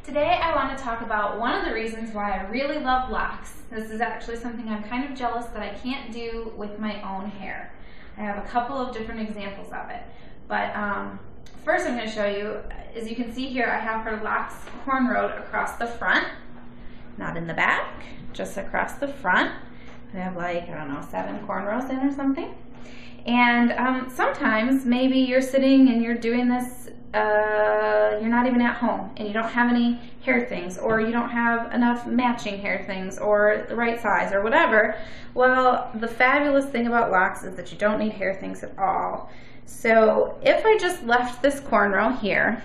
Today I want to talk about one of the reasons why I really love locks. This is actually something I'm kind of jealous that I can't do with my own hair. I have a couple of different examples of it. But first I'm going to show you, as you can see here, I have her locks cornrowed across the front. Not in the back, just across the front. I have like, I don't know, 7 cornrows in or something. And sometimes maybe you're sitting and you're doing this, you're not even at home and you don't have any hair things, or you don't have enough matching hair things or the right size or whatever. Well, the fabulous thing about locks is that you don't need hair things at all. So if I just left this cornrow here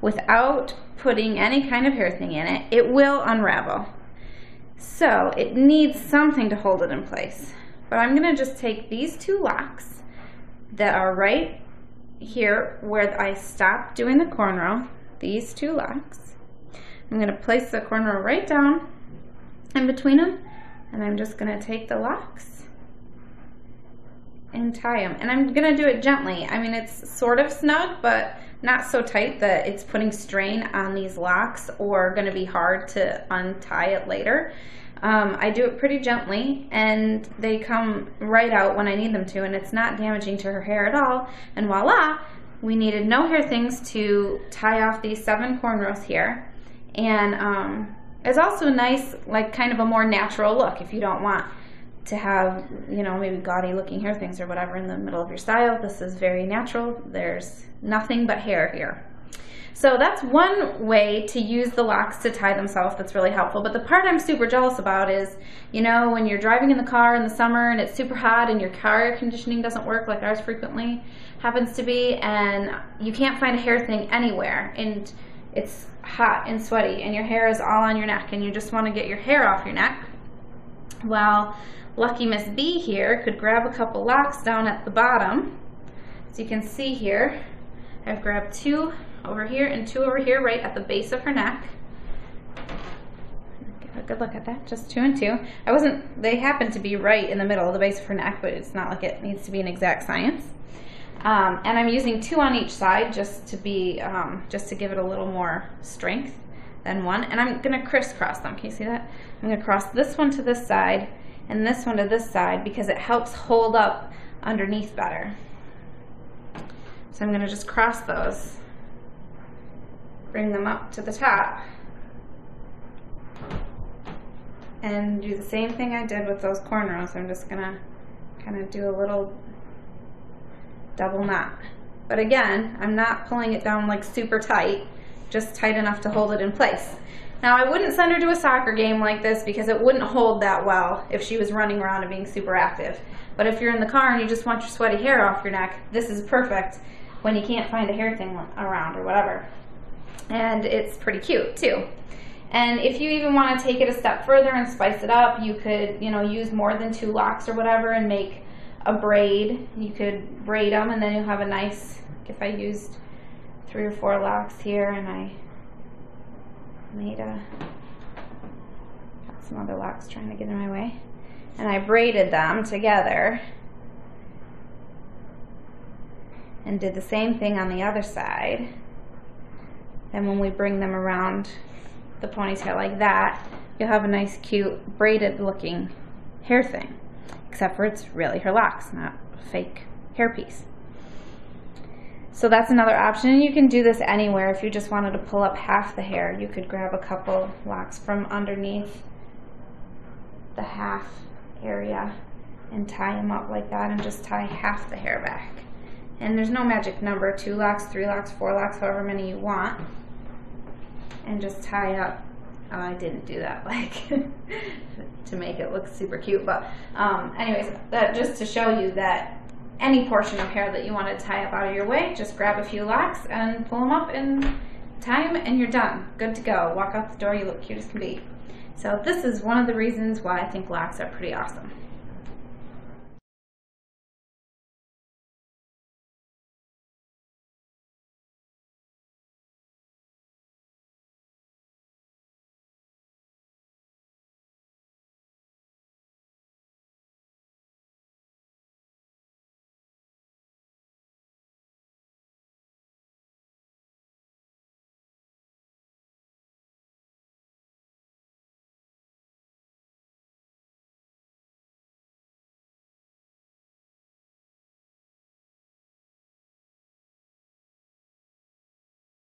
without putting any kind of hair thing in it, it will unravel. So it needs something to hold it in place. But I'm going to just take these 2 locks that are right here where I stopped doing the cornrow, these 2 locks. I'm going to place the cornrow right down in between them, and I'm just going to take the locks and tie them. And I'm going to do it gently. I mean, it's sort of snug, but not so tight that it's putting strain on these locks or going to be hard to untie it later. I do it pretty gently, and they come right out when I need them to, and it's not damaging to her hair at all. And voila, we needed no hair things to tie off these 7 cornrows here. And it's also nice, like kind of a more natural look if you don't want to have, you know, maybe gaudy looking hair things or whatever in the middle of your style. This is very natural. There's nothing but hair here. So that's one way to use the locks to tie themselves that's really helpful. But the part I'm super jealous about is, you know, when you're driving in the car in the summer and it's super hot and your car air conditioning doesn't work, like ours frequently happens to be, and you can't find a hair thing anywhere, and it's hot and sweaty and your hair is all on your neck and you just want to get your hair off your neck. Well, lucky Miss B here could grab a couple locks down at the bottom. As you can see here, I've grabbed 2 over here and 2 over here right at the base of her neck. Give a good look at that, just 2 and 2. They happen to be right in the middle of the base of her neck, but it's not like it needs to be an exact science. And I'm using 2 on each side just to be, just to give it a little more strength than 1. And I'm gonna crisscross them, can you see that? I'm gonna cross this one to this side and this one to this side because it helps hold up underneath better. So I'm gonna just cross those, bring them up to the top, and do the same thing I did with those cornrows. I'm just gonna kind of do a little double knot. But again, I'm not pulling it down like super tight, just tight enough to hold it in place. Now, I wouldn't send her to a soccer game like this because it wouldn't hold that well if she was running around and being super active. But if you're in the car and you just want your sweaty hair off your neck, this is perfect when you can't find a hair thing around or whatever. And it's pretty cute too. And if you even want to take it a step further and spice it up, you could, you know, use more than 2 locks or whatever and make a braid. You could braid them and then you'll have a nice, if I used 3 or 4 locks here and I made got some other locks trying to get in my way, and I braided them together and did the same thing on the other side. And when we bring them around the ponytail like that, you'll have a nice cute braided looking hair thing, except for it's really her locks, not a fake hairpiece. So that's another option, and you can do this anywhere. If you just wanted to pull up half the hair, you could grab a couple locks from underneath the half area and tie them up like that and just tie half the hair back. And there's no magic number, 2 locks, 3 locks, 4 locks, however many you want. And just tie up. Oh, I didn't do that like to make it look super cute, but anyways, that just to show you that any portion of hair that you want to tie up out of your way, just grab a few locks and pull them up and tie them and you're done. Good to go. Walk out the door, you look cute as can be. So this is one of the reasons why I think locks are pretty awesome.